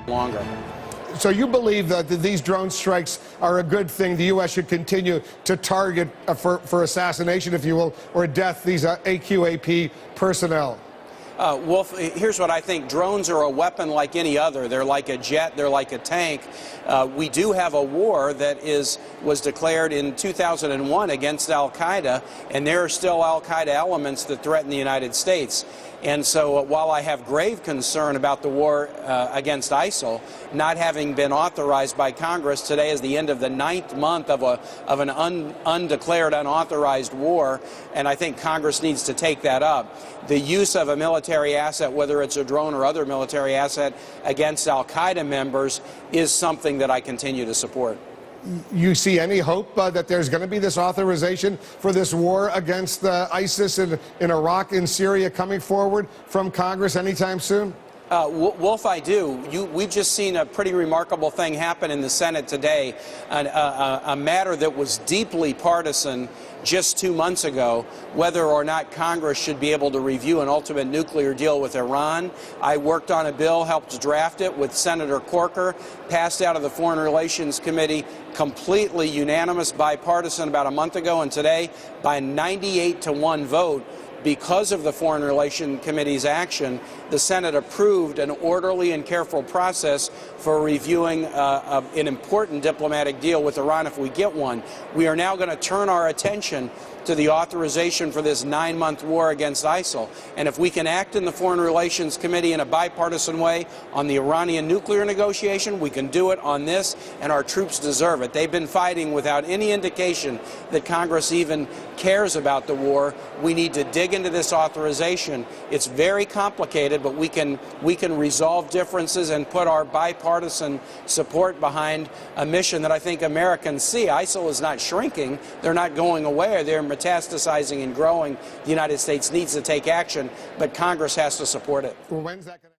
longer. So you believe that these drone strikes are a good thing? The U.S. should continue to target for assassination, if you will, or death, these AQAP personnel? Wolf, here's what I think. Drones are a weapon like any other. They're like a jet. They're like a tank. We do have a war that was declared in 2001 against al-Qaeda, and there are still al-Qaeda elements that threaten the United States. And so while I have grave concern about the war against ISIL not having been authorized by Congress, today is the end of the 9th month of an undeclared, unauthorized war, and I think Congress needs to take that up. The use of a military asset, whether it's a drone or other military asset, against al-Qaeda members is something that I continue to support. You see any hope that there's going to be this authorization for this war against ISIS in Iraq and Syria coming forward from Congress anytime soon? Wolf, I do. We've just seen a pretty remarkable thing happen in the Senate today, a matter that was deeply partisan just 2 months ago, whether or not Congress should be able to review an ultimate nuclear deal with Iran. I worked on a bill, helped draft it with Senator Corker, passed out of the Foreign Relations Committee, completely unanimous, bipartisan about a month ago, and today, by 98-1 vote, because of the Foreign Relations Committee's action, the Senate approved an orderly and careful process for reviewing an important diplomatic deal with Iran if we get one. We are now going to turn our attention to the authorization for this 9-month war against ISIL. And if we can act in the Foreign Relations Committee in a bipartisan way on the Iranian nuclear negotiation, we can do it on this, and our troops deserve it. They've been fighting without any indication that Congress even cares about the war. We need to dig into this authorization. It's very complicated, but we can resolve differences and put our bipartisan support behind a mission that I think Americans see. ISIL is not shrinking. They're not going away. They're metastasizing and growing. The United States needs to take action, but Congress has to support it. Well, when's that gonna